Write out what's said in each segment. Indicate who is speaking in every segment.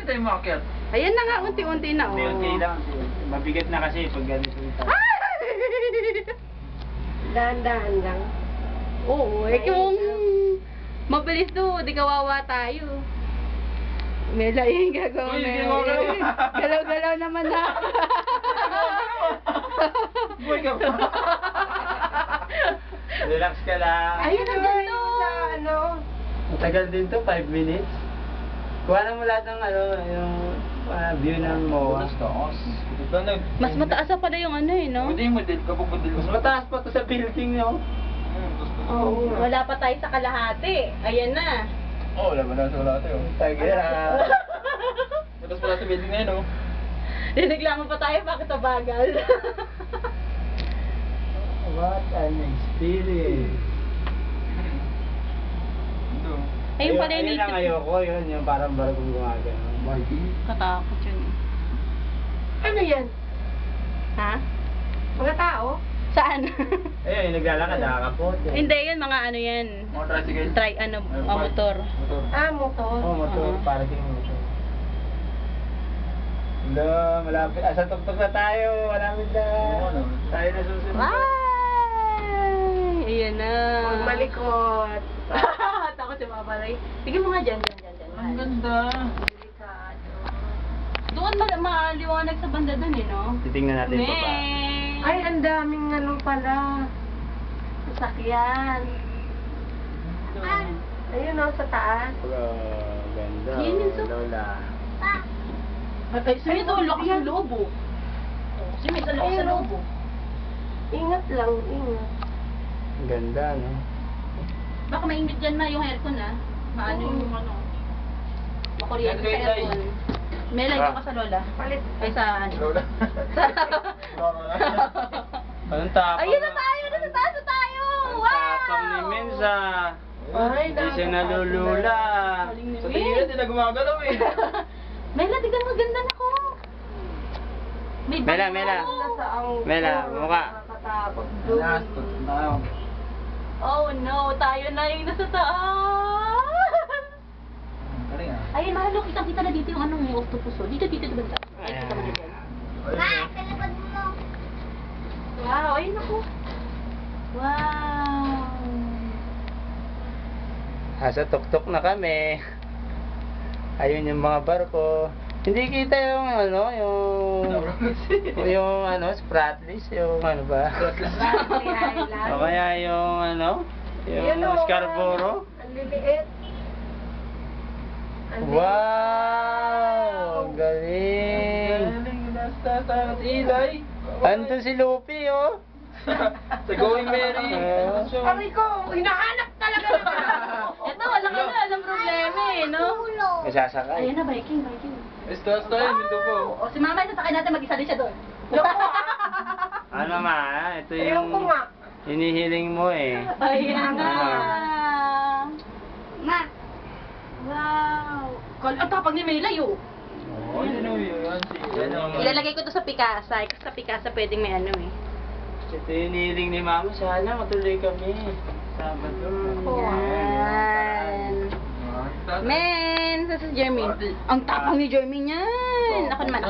Speaker 1: hindi tayo umakyat?
Speaker 2: Ayan na nga, unti-unti na. Oh.
Speaker 3: Unti-unti lang. Mabigat na kasi pag ganito yung tayo.
Speaker 4: Dahan-dahan lang.
Speaker 2: Oo, eh kung mabilis to, di kawawa tayo. Mela, yung gagawin.
Speaker 1: Uy, hindi mo galaw.
Speaker 2: Galaw-galaw naman na.
Speaker 1: Boy ka pa.
Speaker 3: Relax ka lang.
Speaker 2: Ayun ang ganda.
Speaker 4: Sa ano?
Speaker 3: Matagal din to, 5 minutes. Kuha na mo lahat ng ano, yung view ng MOA.
Speaker 2: Mas mataas pa pala yung ano eh, no?
Speaker 1: Hindi mo din, kapag model
Speaker 3: Mas mataas pa to sa building, no?
Speaker 2: Oo, wala pa tayo sa kalahati. Ayan na.
Speaker 1: Oo, wala ba na wala tayo.
Speaker 3: Tagira.
Speaker 1: Tapos pala sa building na yun, oh.
Speaker 2: Dinaglangan pa tayo, bakit bagal?
Speaker 3: What an experience.
Speaker 1: Ito.
Speaker 2: Ayun pala yung
Speaker 3: Ayun ang
Speaker 2: native.
Speaker 3: ayoko, yun, yung parang baragong gumagano.
Speaker 2: Katakot yun eh.
Speaker 4: Ano yan?
Speaker 2: Ha?
Speaker 4: Mga tao?
Speaker 2: Saan?
Speaker 3: Ayun, yung naglalakad, nakakapot.
Speaker 2: Hindi, yun mga ano yan.
Speaker 1: Mga tricycle.
Speaker 2: Try ano, motor.
Speaker 1: Motor.
Speaker 4: Ah, motor.
Speaker 3: Oh, motor, para din motor. Hello, malapit. Asa tuktok na tayo, malapit na.
Speaker 1: ano?
Speaker 3: Tayo na susunod.
Speaker 2: Ay! Ayan na.
Speaker 4: Huwag malikot.
Speaker 2: Takot yung mga balay. Sige mo nga dyan.
Speaker 1: Ang ganda.
Speaker 2: Doon maliwanag sa banda dun eh, no?
Speaker 3: Titingnan natin pa ba?
Speaker 4: Ay, ang daming ano pala.
Speaker 2: Sasakyan.
Speaker 4: Ayun o, sa taas.
Speaker 3: Ganda.
Speaker 2: Yun yung
Speaker 3: Lola.
Speaker 2: Ay, sumi to, lakas ng loob oh. Sumi, sa lakas sa loob oh.
Speaker 4: Ingat lang, ingat.
Speaker 3: Ganda, no?
Speaker 2: Baka mainit dyan na yung aircon ah. Maano yung ano. Makuryente sa aircon. May light ka sa lola.
Speaker 4: Palit.
Speaker 2: Ay sa ano.
Speaker 1: Lola.
Speaker 3: Anong tapang?
Speaker 2: Ayun na tayo! Nasa taas na tayo! Wow!
Speaker 3: Tapang ni Mensa.
Speaker 4: Ay,
Speaker 3: Hindi siya nalulula.
Speaker 2: Galing ni
Speaker 1: Sa tingin na, di na gumagalaw eh.
Speaker 2: Mela, tignan mo, ganda na ko. May
Speaker 3: Mela,
Speaker 2: bayo.
Speaker 3: Mela.
Speaker 4: Nasa ang
Speaker 3: Mela, mukha.
Speaker 4: Nakakatakot doon.
Speaker 1: Nastot tayo.
Speaker 2: Oh no, tayo na yung nasa taas.
Speaker 1: Galing ah.
Speaker 2: Ayun, mahalo, kitang-kita na dito yung anong yung octopus. Oh. Dito, banda. Ay,
Speaker 3: Ayan.
Speaker 2: kita mo dyan.
Speaker 1: Ayun,
Speaker 2: Wow, ayun ako. Wow.
Speaker 3: Asa tuktok na kami. Ayun yung mga barko. Hindi kita yung ano, yung ano, Spratlys, yung ano ba? O kaya yung ano, yung Scarborough.
Speaker 4: Ang liliit. Ang liliit.
Speaker 3: Wow! Ang galing!
Speaker 1: galing. Nasa sa ilay.
Speaker 3: Andun si Luffy, oh!
Speaker 1: Sa Going Merry.
Speaker 4: Aray ko, hinahanap talaga naman.
Speaker 2: Ito, walang problema eh, no?
Speaker 3: May sasakay.
Speaker 2: Ayan na, biking.
Speaker 1: Basta yun, dito po.
Speaker 2: O, si mama, sasakay natin, mag-isa din siya doon.
Speaker 3: Ano ma, ito
Speaker 4: Ewan ko
Speaker 3: yung
Speaker 4: nga.
Speaker 3: hinihiling mo eh.
Speaker 2: Ayan na.
Speaker 4: Ma.
Speaker 2: Wow. Ang tapang ni Melay, oh.
Speaker 1: Oh, yun o yun. Yan ang...
Speaker 2: Ilalagay ko to sa Picasa. Kasi sa Picasa pwedeng may ano eh.
Speaker 3: Ito yung hinihiling ni mama, sana matuloy kami. Sabado.
Speaker 2: Yan. Men, sa Jeremy. Ang tapang ni Jeremy niyan. Ako naman.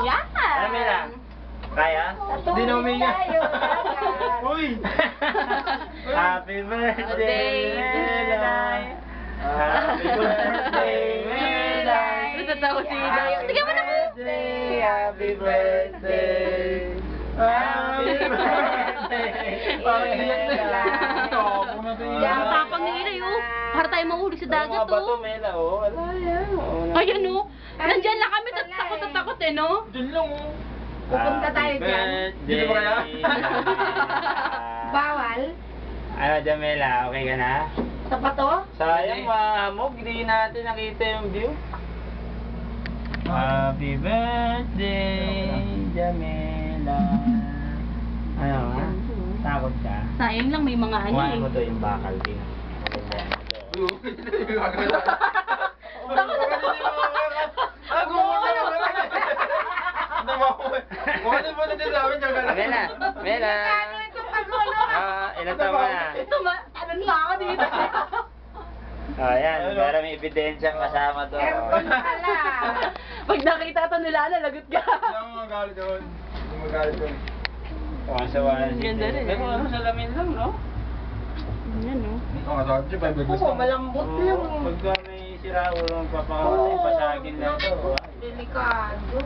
Speaker 2: Yan.
Speaker 3: Ano, Mela? Kaya?
Speaker 1: Hindi na huminga.
Speaker 4: Tayo, dagat.
Speaker 1: Uy!
Speaker 3: Happy birthday, Melay! Happy birthday, Melay!
Speaker 2: Natatawa si Melay. Sige mo na po.
Speaker 3: Happy birthday! Happy birthday!
Speaker 1: Parang iyak na
Speaker 3: Melay!
Speaker 1: Tapong na tayo.
Speaker 2: Ang tapang ni Melay, oh. Para tayo mahuli sa dagat,
Speaker 3: Mga bato,
Speaker 2: oh.
Speaker 3: Mela, oh. Wala yan.
Speaker 2: Ayan, oh. Nandyan lang kami, takot na takot eh, no?
Speaker 1: Diyan lang oh.
Speaker 4: Pupunta tayo dyan.
Speaker 1: Dito ba kaya?
Speaker 4: Bawal.
Speaker 3: Ano, Jamela, okay ka na?
Speaker 4: Sa bato?
Speaker 3: Sayang, mahamog, hindi natin nakita yung view. Happy birthday, Jamela. Ano nga? Takot ka?
Speaker 2: Sayang lang, may mga ano
Speaker 3: Kuhanin
Speaker 2: eh.
Speaker 3: mo to yung bakal din.
Speaker 2: Takot na takot.
Speaker 1: Kuhanin mo na din sa amin, Jamela.
Speaker 3: Mela, Mela. Ilan taon ka na?
Speaker 2: Ito, ano na ako dito?
Speaker 3: Ayan, para may ebidensya kasama to.
Speaker 4: Aircon pala.
Speaker 2: Pag nakita to nila, lagot ka.
Speaker 1: Hindi ako magalit doon. Hindi magalit doon.
Speaker 3: Kawasawa na si
Speaker 2: Ganda rin,
Speaker 3: Pero
Speaker 2: eh.
Speaker 3: ano, salamin lang, no?
Speaker 2: Yan, no?
Speaker 1: Oo nga, sabi siya, 5
Speaker 4: Oo, malambot lang.
Speaker 3: Pagka may sira ulo ng papakatay, pasagin lang to.
Speaker 4: Delikado.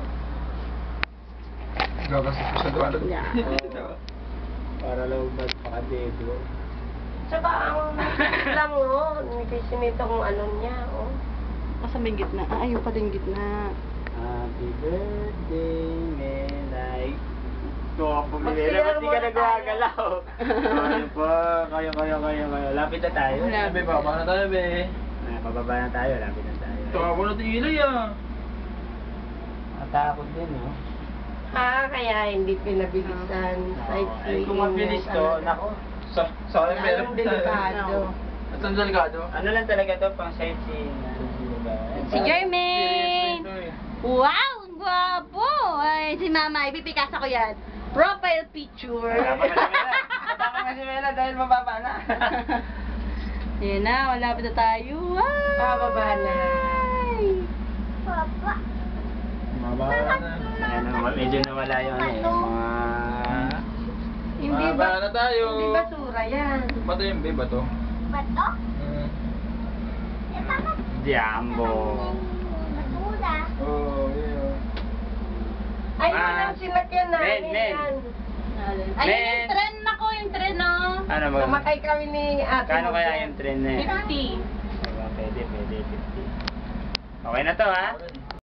Speaker 1: Gagastos ko sa duwalo.
Speaker 3: Oo. Para lawbad pakadebo.
Speaker 4: Tsaka ang lang, oh. Nipis nito kung ano niya, oh.
Speaker 2: Nasa may gitna. Ah, ayun pala yung gitna.
Speaker 3: Happy birthday, Melay. Ito ako pumili.
Speaker 4: Mag-share
Speaker 3: Ba't di ka
Speaker 4: muna
Speaker 3: nagwagalaw? Ayun po, kayo. Lapit na tayo.
Speaker 2: Lapit.
Speaker 1: Be, baba na tayo, be.
Speaker 3: Pababa na tayo, lapit na tayo.
Speaker 1: Tawa na tingilay ah.
Speaker 3: Matakot din, no?
Speaker 4: Kaya hindi pinabilisan.
Speaker 3: Ay, kung mabilis to, nako.
Speaker 1: Sa akin, meron.
Speaker 4: Ang delikado.
Speaker 1: At ang delikado.
Speaker 3: Ano lang talaga to, pang sightseeing.
Speaker 2: Si Jermaine! Wow! Ang gwapo! Ay, si Mama, ipipikasa ko yan. Profile picture.
Speaker 3: Matapang na si Mela dahil mababa na.
Speaker 2: Yan na, malapit na tayo. Ay!
Speaker 4: Bababa na.
Speaker 1: Mababa na.
Speaker 3: Ano, medyo nawala yung ano, yung mga...
Speaker 4: Hindi
Speaker 1: Mababa na tayo.
Speaker 4: Hindi basura yan.
Speaker 1: Bato yung be, bato.
Speaker 5: Bato?
Speaker 1: Mm.
Speaker 5: Eh, bakit
Speaker 3: Jambo.
Speaker 5: basura?
Speaker 1: Oo, yun.
Speaker 4: Ay, yun ang sinakyan namin
Speaker 3: Men.
Speaker 4: yan.
Speaker 2: Ayun
Speaker 3: Men.
Speaker 2: yung tren ako, yung tren, no?
Speaker 3: Ano ba?
Speaker 4: Sumakay kami ni ate.
Speaker 3: Kano
Speaker 4: mo
Speaker 3: kaya
Speaker 4: dyan.
Speaker 3: yung trend na yun?
Speaker 2: 50.
Speaker 3: Pwede, 50. Okay na to, ha?